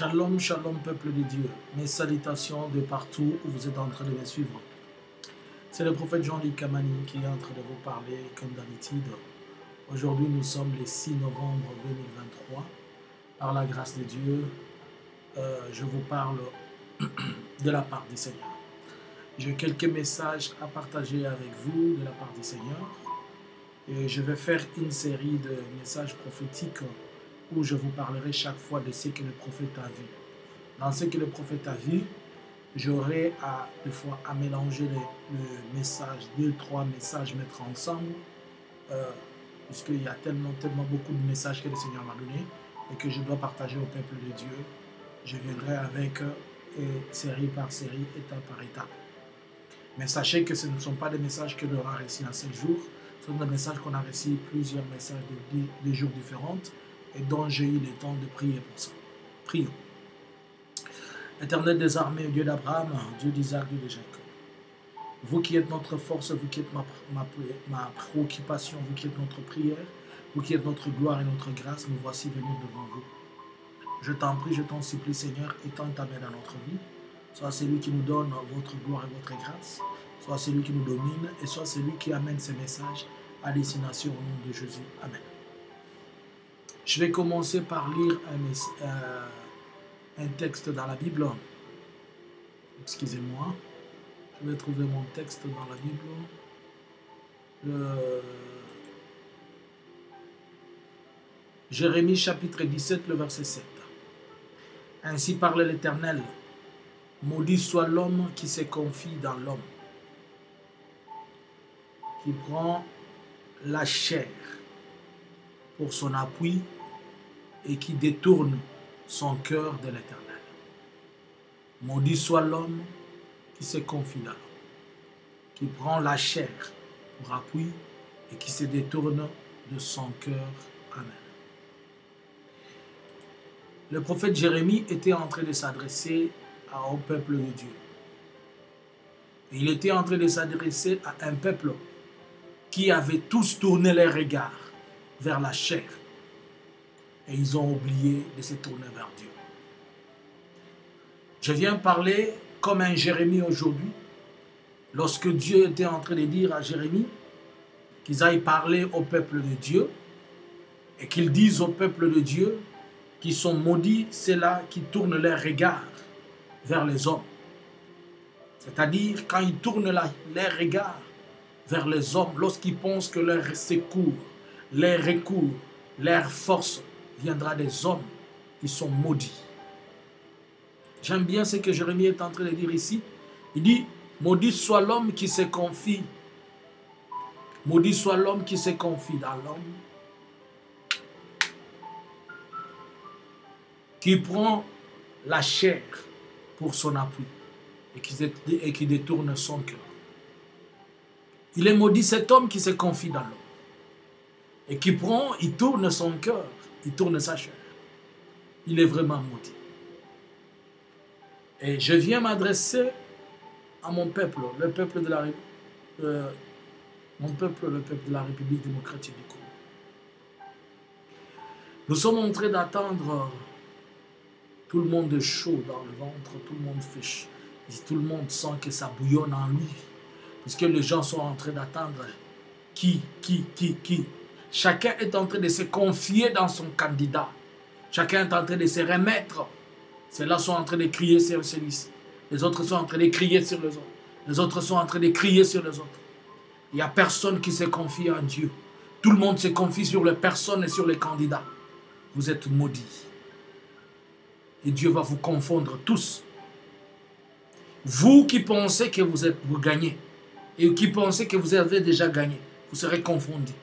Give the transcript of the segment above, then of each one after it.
Shalom, shalom peuple de Dieu. Mes salutations de partout où vous êtes en train de me suivre. C'est le prophète Jean-Luc Kamani qui est en train de vous parler comme d'habitude. Aujourd'hui nous sommes le 6 novembre 2023. Par la grâce de Dieu, je vous parle de la part du Seigneur. J'ai quelques messages à partager avec vous de la part du Seigneur. Et je vais faire une série de messages prophétiques où je vous parlerai chaque fois de ce que le prophète a vu. Dans ce que le prophète a vu, j'aurai des fois à mélanger le message, 2-3 messages, mettre ensemble, puisqu'il y a tellement beaucoup de messages que le Seigneur m'a donné et que je dois partager au peuple de Dieu. Je viendrai avec série par série, étape par étape. Mais sachez que ce ne sont pas des messages que l'on a reçus en 7 jours, ce sont des messages qu'on a reçus, plusieurs messages de jours différents, et dont j'ai eu le temps de prier pour ça. Prions. Éternel des armées, Dieu d'Abraham, Dieu d'Isaac, Dieu de Jacob. Vous qui êtes notre force, vous qui êtes ma préoccupation, vous qui êtes notre prière, vous qui êtes notre gloire et notre grâce, nous voici venus devant vous. Je t'en prie, je t'en supplie, Seigneur, étends ta main dans notre vie. Sois celui qui nous donne votre gloire et votre grâce. Sois celui qui nous domine et sois celui qui amène ces messages à destination au nom de Jésus. Amen. Je vais commencer par lire un texte dans la Bible. Excusez-moi. Je vais trouver mon texte dans la Bible. Jérémie chapitre 17, le verset 7. Ainsi parle l'Éternel. Maudit soit l'homme qui se confie dans l'homme, qui prend la chair pour son appui et qui détourne son cœur de l'Éternel. Maudit soit l'homme qui se confie dans l'homme, qui prend la chair pour appui et qui se détourne de son cœur. Amen. Le prophète Jérémie était en train de s'adresser au peuple de Dieu. Et il était en train de s'adresser à un peuple qui avait tous tourné leurs regards vers la chair. Et ils ont oublié de se tourner vers Dieu. Je viens parler comme un Jérémie aujourd'hui. Lorsque Dieu était en train de dire à Jérémie qu'ils aillent parler au peuple de Dieu et qu'ils disent au peuple de Dieu qu'ils sont maudits, ceux-là qui tournent leurs regards vers les hommes. C'est-à-dire quand ils tournent leurs regards vers les hommes, lorsqu'ils pensent que leur secours, leur recours, leur force viendra des hommes, ils sont maudits. J'aime bien ce que Jérémie est en train de dire ici. Il dit, maudit soit l'homme qui se confie. Maudit soit l'homme qui se confie dans l'homme, qui prend la chair pour son appui et qui détourne son cœur. Il est maudit cet homme qui se confie dans l'homme et qui prend, il tourne son cœur, il tourne sa chair. Il est vraiment maudit. Et je viens m'adresser à mon peuple, le peuple de la République démocratique du Congo. Nous sommes en train d'attendre. Tout le monde est chaud dans le ventre, tout le monde fait chaud. Tout le monde sent que ça bouillonne en lui. Puisque les gens sont en train d'attendre qui. Chacun est en train de se confier dans son candidat. Chacun est en train de se remettre. Ceux-là sont en train de crier sur celui-ci. Les autres sont en train de crier sur les autres. Les autres sont en train de crier sur les autres. Il n'y a personne qui se confie en Dieu. Tout le monde se confie sur les personnes et sur les candidats. Vous êtes maudits. Et Dieu va vous confondre tous. Vous qui pensez que vous gagnez et qui pensez que vous avez déjà gagné, vous serez confondus.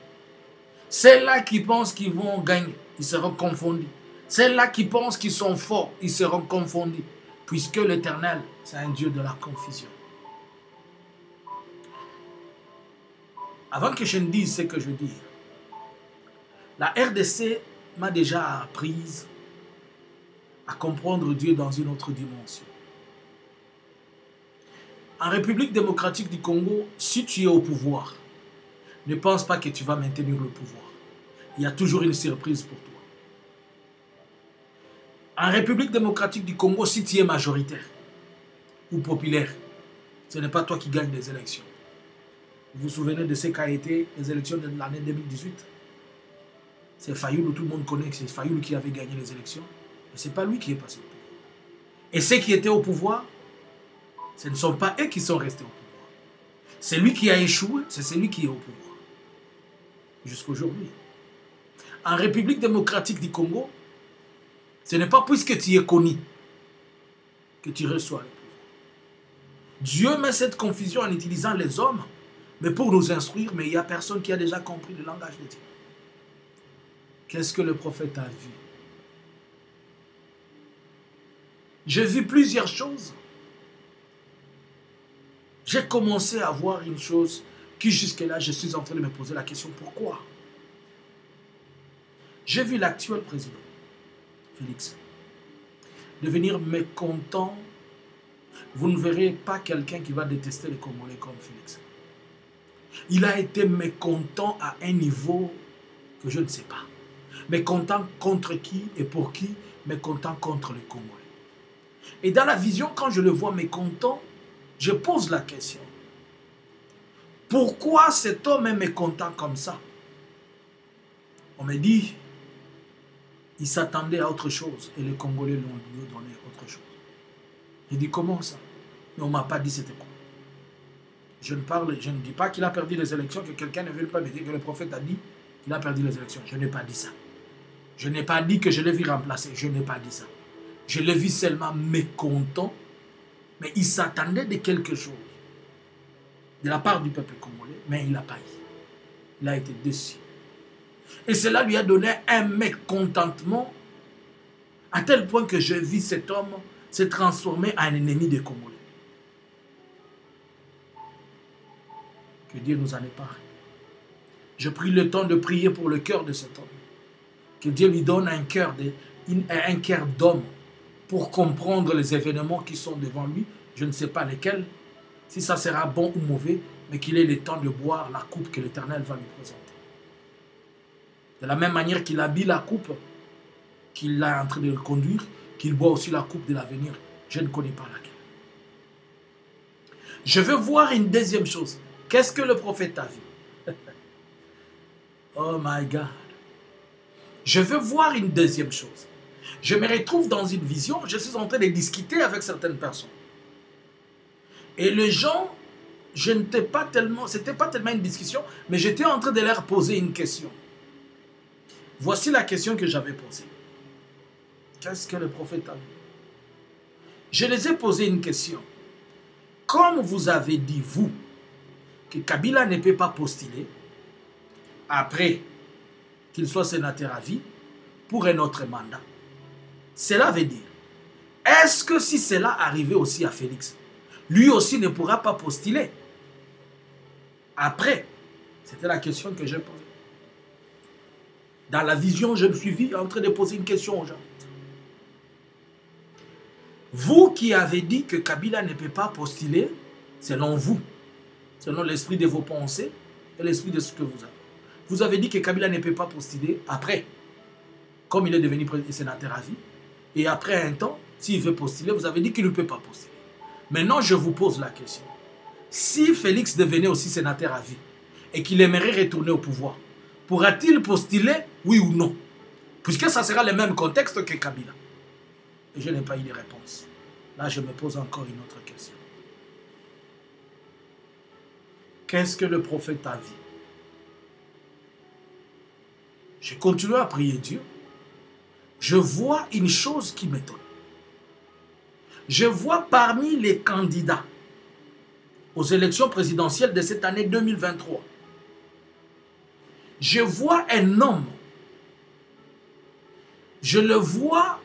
Ceux-là qui pensent qu'ils vont gagner, ils seront confondus. Ceux-là qui pensent qu'ils sont forts, ils seront confondus. Puisque l'Éternel, c'est un Dieu de la confusion. Avant que je ne dise ce que je veux dire, la RDC m'a déjà apprise à comprendre Dieu dans une autre dimension. En République démocratique du Congo, si tu es au pouvoir, ne pense pas que tu vas maintenir le pouvoir. Il y a toujours une surprise pour toi. En République démocratique du Congo, si tu es majoritaire ou populaire, ce n'est pas toi qui gagne les élections. Vous vous souvenez de ce qu'a été les élections de l'année 2018? C'est Fayoulou, tout le monde connaît que c'est Fayoulou qui avait gagné les élections. Mais ce n'est pas lui qui est passé au pouvoir. Et ceux qui étaient au pouvoir, ce ne sont pas eux qui sont restés au pouvoir. C'est lui qui a échoué, c'est celui qui est au pouvoir. Jusqu'aujourd'hui. En République démocratique du Congo, ce n'est pas puisque tu es connu que tu reçois le pouvoir. Dieu met cette confusion en utilisant les hommes, mais pour nous instruire, mais il n'y a personne qui a déjà compris le langage de Dieu. Qu'est-ce que le prophète a vu? J'ai vu plusieurs choses. J'ai commencé à voir une chose qui jusque-là, je suis en train de me poser la question, pourquoi? J'ai vu l'actuel président, Félix, devenir mécontent. Vous ne verrez pas quelqu'un qui va détester les Congolais comme Félix. Il a été mécontent à un niveau que je ne sais pas. Mécontent contre qui et pour qui? Mécontent contre les Congolais. Et dans la vision, quand je le vois mécontent, je pose la question. Pourquoi cet homme est mécontent comme ça? On me dit, il s'attendait à autre chose et les Congolais lui ont donné autre chose. Je dis, comment ça? Mais on ne m'a pas dit c'était quoi. Je ne dis pas qu'il a perdu les élections, que quelqu'un ne veut pas me dire que le prophète a dit qu'il a perdu les élections. Je n'ai pas dit ça. Je n'ai pas dit que je l'ai vu remplacer. Je n'ai pas dit ça. Je l'ai vu seulement mécontent, mais il s'attendait de quelque chose de la part du peuple congolais, mais il n'a pas eu. Il a été déçu. Et cela lui a donné un mécontentement à tel point que je vis cet homme se transformer en ennemi des Congolais. Que Dieu nous en épare. Je pris le temps de prier pour le cœur de cet homme. Que Dieu lui donne un cœur d'homme pour comprendre les événements qui sont devant lui. Je ne sais pas lesquels, si ça sera bon ou mauvais, mais qu'il ait le temps de boire la coupe que l'Éternel va lui présenter. De la même manière qu'il a bu la coupe qu'il est en train de conduire, qu'il boit aussi la coupe de l'avenir. Je ne connais pas laquelle. Je veux voir une deuxième chose. Qu'est-ce que le prophète a vu? Oh my God. Je veux voir une deuxième chose. Je me retrouve dans une vision, je suis en train de discuter avec certaines personnes. Et les gens, c'était pas tellement une discussion, mais j'étais en train de leur poser une question. Voici la question que j'avais posée. Qu'est-ce que le prophète a vu? Je les ai posé une question. Comme vous avez dit, vous, que Kabila ne peut pas postuler après qu'il soit sénateur à vie pour un autre mandat, cela veut dire, est-ce que si cela arrivait aussi à Félix, lui aussi ne pourra pas postuler après? C'était la question que j'ai posée. Dans la vision, je me suis vu en train de poser une question aux gens. Vous qui avez dit que Kabila ne peut pas postuler, selon vous, selon l'esprit de vos pensées et l'esprit de ce que vous avez. Vous avez dit que Kabila ne peut pas postuler après, comme il est devenu sénateur à vie. Et après un temps, s'il veut postuler, vous avez dit qu'il ne peut pas postuler. Maintenant, je vous pose la question. Si Félix devenait aussi sénateur à vie et qu'il aimerait retourner au pouvoir, pourra-t-il postuler, oui ou non? Puisque ça sera le même contexte que Kabila. Et je n'ai pas eu de réponse. Là, je me pose encore une autre question. Qu'est-ce que le prophète a vu? Je continue à prier Dieu. Je vois une chose qui m'étonne. Je vois parmi les candidats aux élections présidentielles de cette année 2023, je vois un homme. Je le vois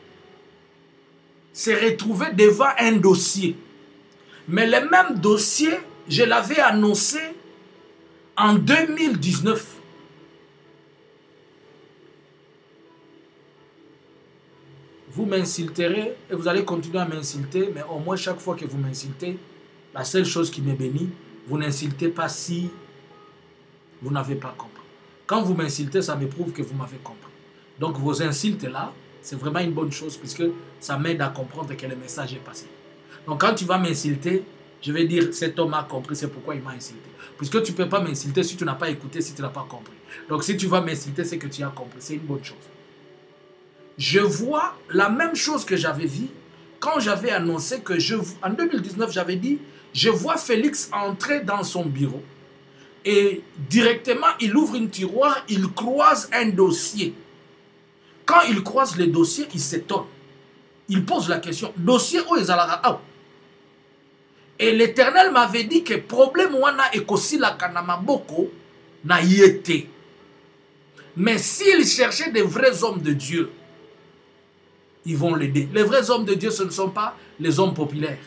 se retrouver devant un dossier. Mais le même dossier, je l'avais annoncé en 2019. Vous m'insulterez et vous allez continuer à m'insulter, mais au moins chaque fois que vous m'insultez, la seule chose qui me bénit, vous n'insultez pas si vous n'avez pas compris. Quand vous m'insultez, ça me prouve que vous m'avez compris. Donc vos insultes là, c'est vraiment une bonne chose puisque ça m'aide à comprendre que le message est passé. Donc quand tu vas m'insulter, je vais dire cet homme a compris, c'est pourquoi il m'a insulté. Puisque tu ne peux pas m'insulter si tu n'as pas écouté, si tu n'as pas compris. Donc si tu vas m'insulter, c'est que tu as compris. C'est une bonne chose. Je vois la même chose que j'avais vue quand j'avais annoncé que en 2019, j'avais dit, je vois Félix entrer dans son bureau et directement, il ouvre une tiroir, il croise un dossier. Quand il croise le dossier, il s'étonne. Il pose la question, dossier où est Zalara? Et l'Éternel m'avait dit que le problème wana ekosi la kanamaboko na yete. Mais s'il cherchait des vrais hommes de Dieu, ils vont l'aider. Les vrais hommes de Dieu, ce ne sont pas les hommes populaires.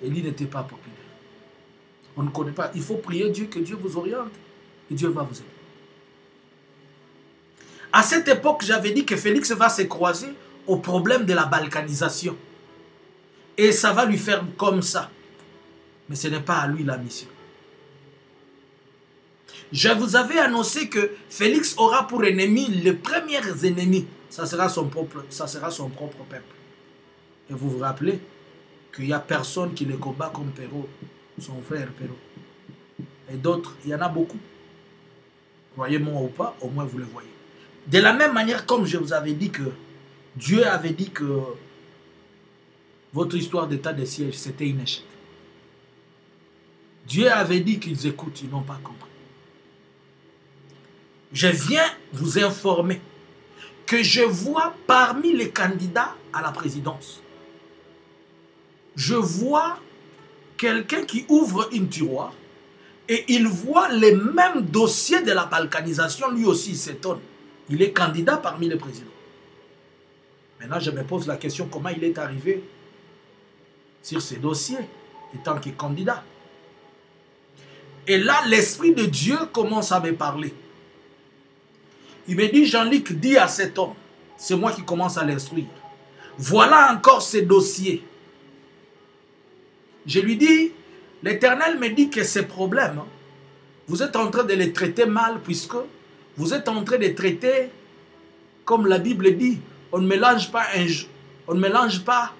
Élie n'était pas populaire. On ne connaît pas. Il faut prier Dieu, que Dieu vous oriente. Et Dieu va vous aider. À cette époque, j'avais dit que Félix va se croiser au problème de la balkanisation. Et ça va lui faire comme ça. Mais ce n'est pas à lui la mission. Je vous avais annoncé que Félix aura pour ennemi les premiers ennemis. Ça sera son propre peuple. Et vous vous rappelez qu'il n'y a personne qui le combat comme Perrault, son frère Perrault. Et d'autres, il y en a beaucoup. Croyez-moi ou pas, au moins vous le voyez. De la même manière, comme je vous avais dit que Dieu avait dit que votre histoire d'état de siège, c'était un échec. Dieu avait dit qu'ils écoutent, ils n'ont pas compris. Je viens vous informer que je vois parmi les candidats à la présidence, je vois quelqu'un qui ouvre une tiroir et il voit les mêmes dossiers de la balkanisation, lui aussi il s'étonne. Il est candidat parmi les présidents. Maintenant, je me pose la question, comment il est arrivé sur ces dossiers, étant que candidat. Et là, l'Esprit de Dieu commence à me parler. Il me dit, Jean-Luc, dis à cet homme, c'est moi qui commence à l'instruire, voilà encore ces dossiers. Je lui dis, l'Éternel me dit que ces problèmes, vous êtes en train de les traiter mal, puisque vous êtes en train de traiter, comme la Bible dit, on ne mélange pas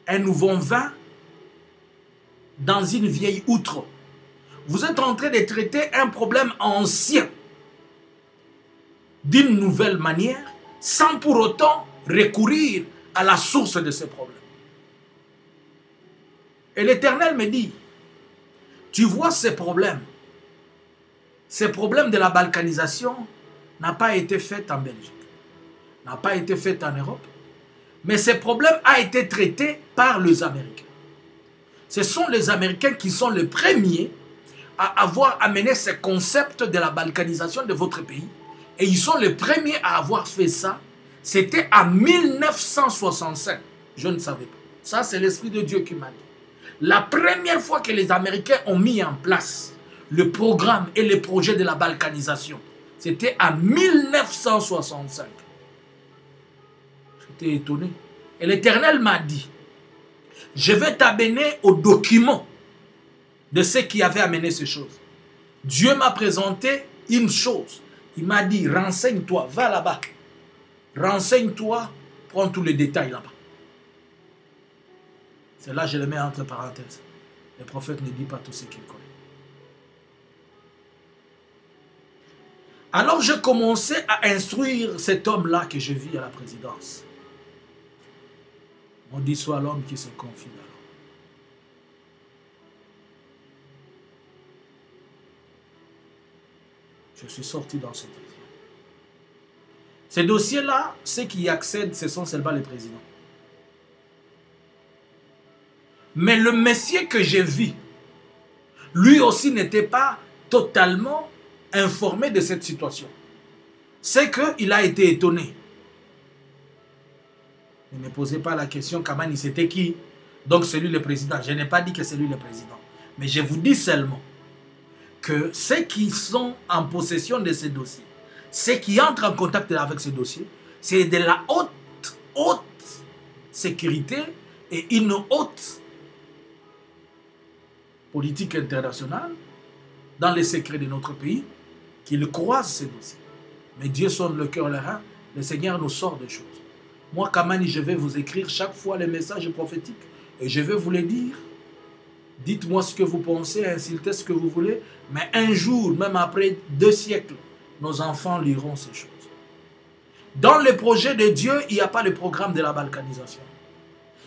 un nouveau vin dans une vieille outre. Vous êtes en train de traiter un problème ancien d'une nouvelle manière, sans pour autant recourir à la source de ces problèmes. Et l'Éternel me dit, tu vois ces problèmes de la balkanisation n'ont pas été faits en Belgique, n'ont pas été faits en Europe, mais ces problèmes ont été traités par les Américains. Ce sont les Américains qui sont les premiers à avoir amené ce concept de la balkanisation de votre pays. Et ils sont les premiers à avoir fait ça. C'était en 1965. Je ne savais pas. Ça, c'est l'Esprit de Dieu qui m'a dit. La première fois que les Américains ont mis en place le programme et le projet de la balkanisation, c'était en 1965. J'étais étonné. Et l'Éternel m'a dit, je vais t'amener au document de ceux qui avaient amené ces choses. Dieu m'a présenté une chose. Il m'a dit, renseigne-toi, va là-bas. Renseigne-toi, prends tous les détails là-bas. C'est là que je le mets entre parenthèses. Le prophète ne dit pas tout ce qu'il connaît. Alors je commençais à instruire cet homme-là que je vis à la présidence. On dit soit l'homme qui se confie là. Je suis sorti dans ce dossier. Ces dossiers-là, ceux qui y accèdent, ce sont seulement les présidents. Mais le monsieur que j'ai vu, lui aussi n'était pas totalement informé de cette situation. C'est qu'il a été étonné. Ne me posez pas la question, Kamani, c'était qui? Donc c'est lui le président. Je n'ai pas dit que c'est lui le président. Mais je vous dis seulement que ceux qui sont en possession de ces dossiers, ceux qui entrent en contact avec ces dossiers, c'est de la haute sécurité et une haute politique internationale dans les secrets de notre pays qu'ils croisent ces dossiers. Mais Dieu sonne le cœur et les reins Le Seigneur nous sort des choses. Moi, Kamani, je vais vous écrire chaque fois les messages prophétiques et je vais vous les dire. Dites-moi ce que vous pensez, insultez ce que vous voulez, mais un jour, même après 2 siècles, nos enfants liront ces choses. Dans le projet de Dieu, il n'y a pas le programme de la balkanisation.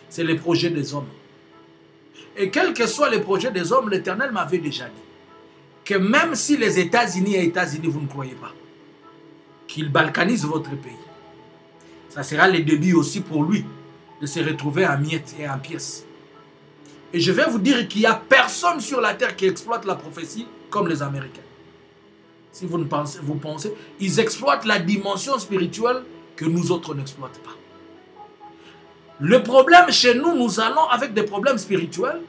C'est le projet des hommes. Et quel que soit le projet des hommes, l'Éternel m'avait déjà dit que même si les États-Unis vous ne croyez pas, qu'il balkanise votre pays, ça sera le début aussi pour lui de se retrouver en miettes et en pièces. Et je vais vous dire qu'il n'y a personne sur la terre qui exploite la prophétie comme les Américains. Si vous pensez, ils exploitent la dimension spirituelle que nous autres n'exploitons pas. Le problème chez nous, nous allons avec des problèmes spirituels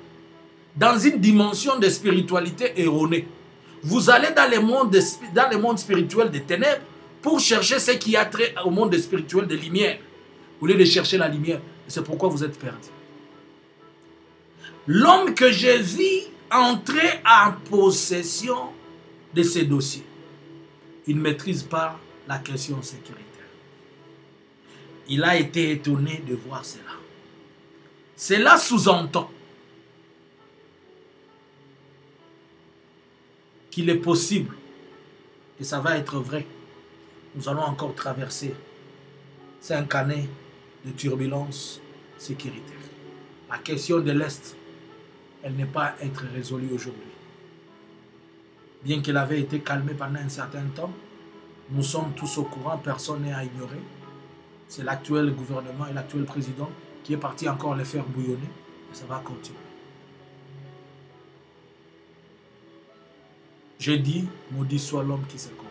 dans une dimension de spiritualité erronée. Vous allez dans le monde spirituel des ténèbres pour chercher ce qui a trait au monde spirituel des lumières. Vous voulez chercher la lumière. C'est pourquoi vous êtes perdus. L'homme que j'ai vu entrer en possession de ces dossiers, il ne maîtrise pas la question sécuritaire. Il a été étonné de voir cela. Cela sous-entend qu'il est possible, et ça va être vrai, nous allons encore traverser 5 années de turbulence sécuritaire. La question de l'Est, elle n'est pas à être résolue aujourd'hui. Bien qu'elle avait été calmée pendant un certain temps, nous sommes tous au courant, personne n'est à ignorer. C'est l'actuel gouvernement et l'actuel président qui est parti encore les faire bouillonner, et ça va continuer. Je dis, maudit soit l'homme qui se confie.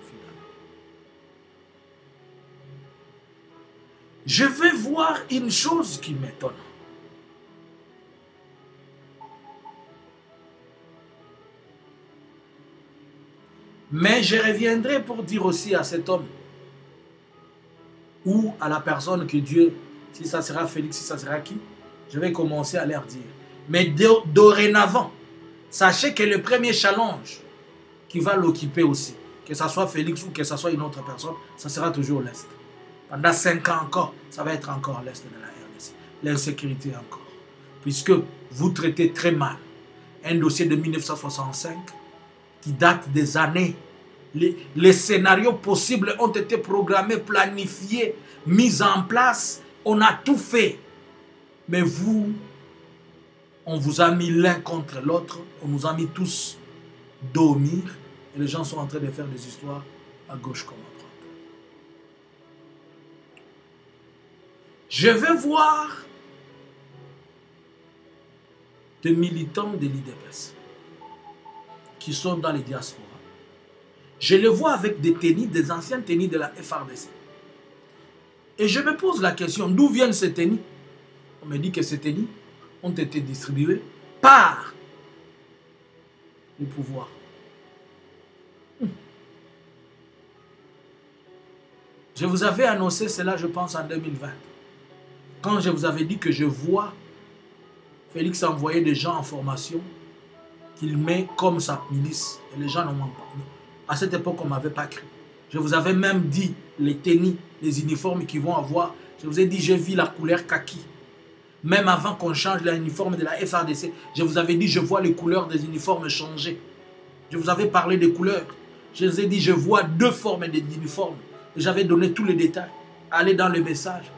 Je vais voir une chose qui m'étonne. Mais je reviendrai pour dire aussi à cet homme ou à la personne que Dieu, si ça sera Félix, si ça sera qui, je vais commencer à leur dire. Mais dorénavant, sachez que le premier challenge qui va l'occuper aussi, que ce soit Félix ou que ce soit une autre personne, ça sera toujours l'Est. Pendant 5 ans encore, ça va être encore l'Est de la RDC. L'insécurité encore. Puisque vous traitez très mal un dossier de 1965 qui date des années. Les scénarios possibles ont été programmés, planifiés, mis en place. On a tout fait. Mais vous, on vous a mis l'un contre l'autre. On nous a mis tous dormir. Et les gens sont en train de faire des histoires à gauche comme à droite. Je vais voir des militants de l'IDPS qui sont dans les diasporas. Je les vois avec des tennis, des anciennes tennis de la FRDC. Et je me pose la question, d'où viennent ces tennis? On me dit que ces tennis ont été distribués par le pouvoir. Je vous avais annoncé cela, je pense, en 2020. Quand je vous avais dit que je vois Félix envoyer des gens en formation qu'il met comme sa milice. Et les gens n'ont pas. À cette époque, on ne m'avait pas cru. Je vous avais même dit les tennis, les uniformes qu'ils vont avoir. Je vous ai dit, je vis la couleur kaki. Même avant qu'on change l'uniforme de la FRDC, je vous avais dit, je vois les couleurs des uniformes changer. Je vous avais parlé des couleurs. Je vous ai dit, je vois 2 formes d'uniformes. Et j'avais donné tous les détails. Allez dans le message.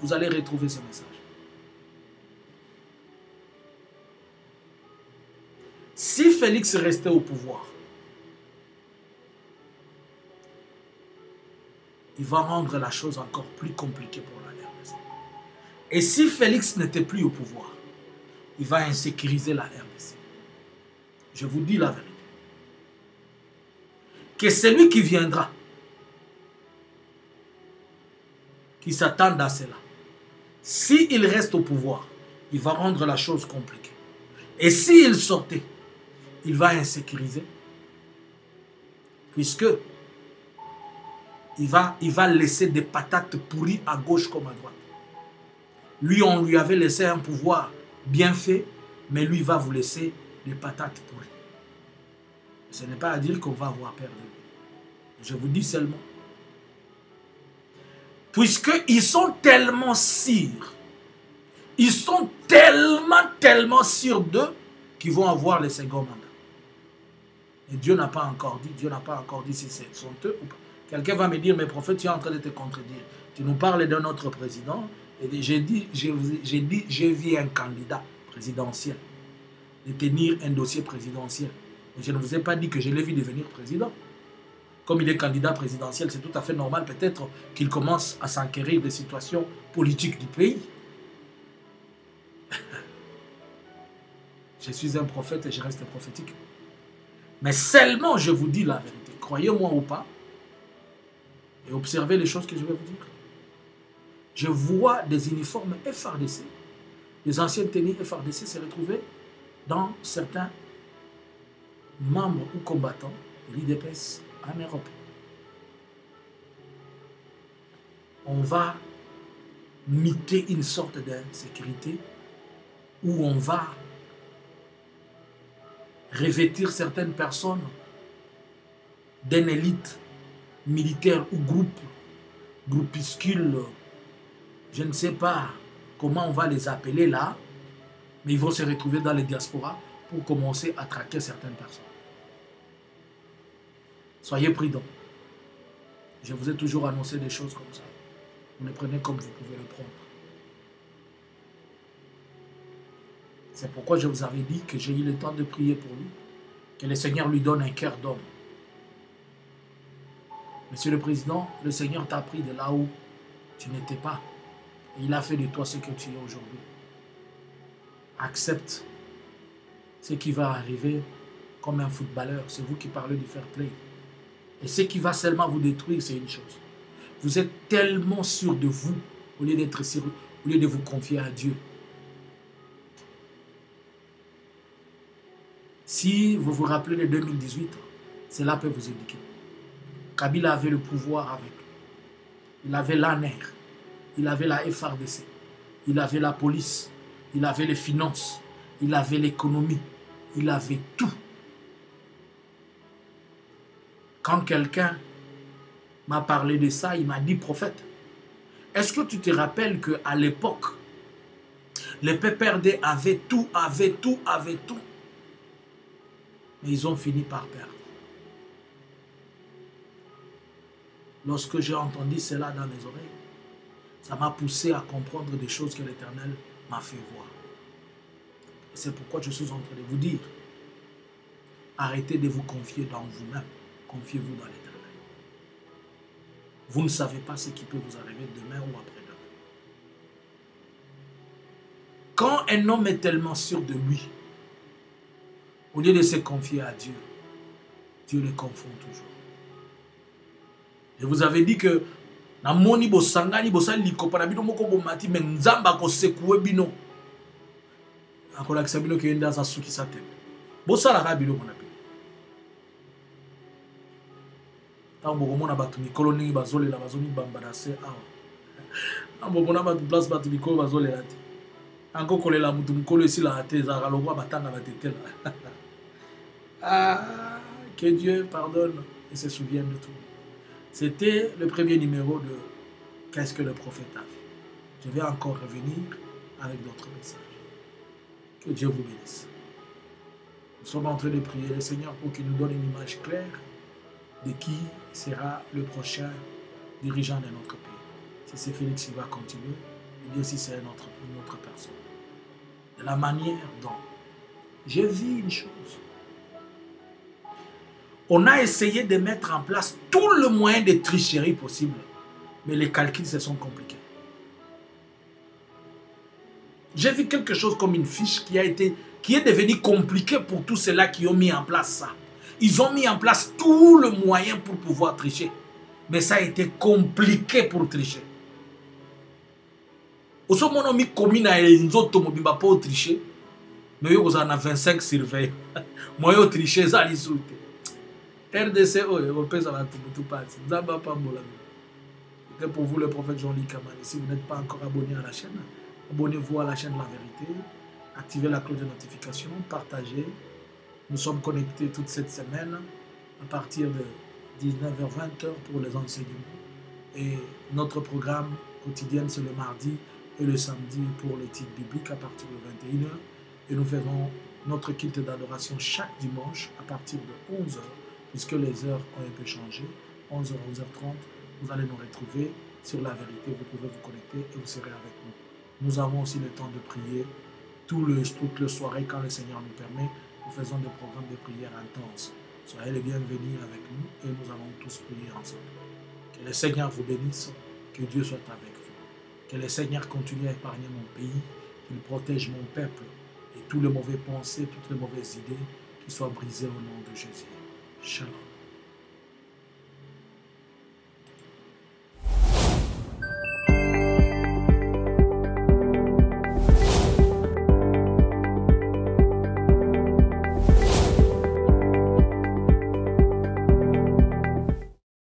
Vous allez retrouver ce message. Si Félix restait au pouvoir, il va rendre la chose encore plus compliquée pour la RDC. Et si Félix n'était plus au pouvoir, il va insécuriser la RDC. Je vous dis la vérité. Que celui qui viendra, qui s'attend à cela, s'il reste au pouvoir, il va rendre la chose compliquée. Et s'il sortait, il va insécuriser. Puisque il va laisser des patates pourries à gauche comme à droite. Lui, on lui avait laissé un pouvoir bien fait, mais lui va vous laisser des patates pourries. Ce n'est pas à dire qu'on va avoir peur de lui. Je vous dis seulement. Puisqu'ils sont tellement sûrs, ils sont tellement sûrs d'eux qu'ils vont avoir le second mandat. Et Dieu n'a pas encore dit si ce sont eux ou pas. Quelqu'un va me dire, mais prophète, tu es en train de te contredire. Tu nous parles d'un autre président, et j'ai dit, j'ai vu un candidat présidentiel, de tenir un dossier présidentiel. Mais je ne vous ai pas dit que je l'ai vu devenir président. Comme il est candidat présidentiel, c'est tout à fait normal peut-être qu'il commence à s'enquérir des situations politiques du pays. Je suis un prophète et je reste prophétique. Mais seulement je vous dis la vérité. Croyez-moi ou pas. Et observez les choses que je vais vous dire. Je vois des uniformes FARDC, des anciennes tenues FARDC se retrouver dans certains membres ou combattants de l'IDPS en Europe. On va miter une sorte d'insécurité où on va revêtir certaines personnes d'une élite militaire ou groupuscule, je ne sais pas comment on va les appeler là, mais ils vont se retrouver dans les diasporas pour commencer à traquer certaines personnes. Soyez prudents. Je vous ai toujours annoncé des choses comme ça. Vous les prenez comme vous pouvez le prendre. C'est pourquoi je vous avais dit que j'ai eu le temps de prier pour lui, que le Seigneur lui donne un cœur d'homme. Monsieur le Président, le Seigneur t'a pris de là où tu n'étais pas. Et il a fait de toi ce que tu es aujourd'hui. Accepte ce qui va arriver comme un footballeur. C'est vous qui parlez du fair play. Et ce qui va seulement vous détruire, c'est une chose. Vous êtes tellement sûr de vous, au lieu d'être sûr, au lieu de vous confier à Dieu. Si vous vous rappelez de 2018, cela peut vous indiquer. Kabila avait le pouvoir avec. Il avait l'ANER, il avait la FARDC, il avait la police, il avait les finances, il avait l'économie, il avait tout. Quand quelqu'un m'a parlé de ça, il m'a dit, prophète, est-ce que tu te rappelles qu'à l'époque, les PPRD avaient tout, mais ils ont fini par perdre. Lorsque j'ai entendu cela dans mes oreilles, ça m'a poussé à comprendre des choses que l'Éternel m'a fait voir. Et c'est pourquoi je suis en train de vous dire, arrêtez de vous confier dans vous-même, confiez-vous dans l'Éternel. Vous ne savez pas ce qui peut vous arriver demain ou après-demain. Quand un homme est tellement sûr de lui, au lieu de se confier à Dieu, Dieu le confond toujours. Je vous avais dit que na moni bosangani bosali likopana bino moko bomati mais nzamba ko sekoué bino. Akola kisabino ke nda za suki sa tembe. Bosala ka bino mona pe. Tambo komona batu mikolo ningi bazolela bazoni bambana se awa. Ambo mona batu place batu mikolo bazolela ti. Anko kolela mutu mikolo esila ate za kalongwa batanga batetela. Ah, que Dieu pardonne et se souvienne de tout. C'était le premier numéro de Qu'est-ce que le prophète a fait. Je vais encore revenir avec d'autres messages. Que Dieu vous bénisse. Nous sommes en train de prier le Seigneur pour qu'il nous donne une image claire de qui sera le prochain dirigeant de notre pays. Si c'est Félix qui va continuer, ou bien si c'est une autre personne. De la manière dont j'ai vu une chose. On a essayé de mettre en place tout le moyen de tricherie possible, mais les calculs se sont compliqués. J'ai vu quelque chose comme une fiche qui est devenue compliquée pour tous ceux-là qui ont mis en place ça. Ils ont mis en place tout le moyen pour pouvoir tricher, mais ça a été compliqué pour tricher. Au moment où on a mis commune à Nzotomobimba pour tricher, mais vous en avez 25 surveillants. Moi, je triché ça, les autres. RDC, c'était pour vous le prophète Jean-Luc Kamani. Si vous n'êtes pas encore abonné à la chaîne, abonnez-vous à la chaîne La Vérité, activez la cloche de notification, partagez. Nous sommes connectés toute cette semaine à partir de 19h-20h pour les enseignements Et notre programme quotidien, c'est le mardi et le samedi pour le titre biblique à partir de 21h. Et nous faisons notre culte d'adoration chaque dimanche à partir de 11h, puisque les heures ont un peu changé. 11h, 11h30, vous allez nous retrouver sur la vérité. Vous pouvez vous connecter et vous serez avec nous. Nous avons aussi le temps de prier toute la soirée quand le Seigneur nous permet. Nous faisons des programmes de prière intenses. Soyez les bienvenus avec nous et nous allons tous prier ensemble. Que le Seigneur vous bénisse, que Dieu soit avec vous. Que le Seigneur continue à épargner mon pays, qu'il protège mon peuple et toutes les mauvaises pensées, toutes les mauvaises idées qui soient brisées au nom de Jésus. Shalom.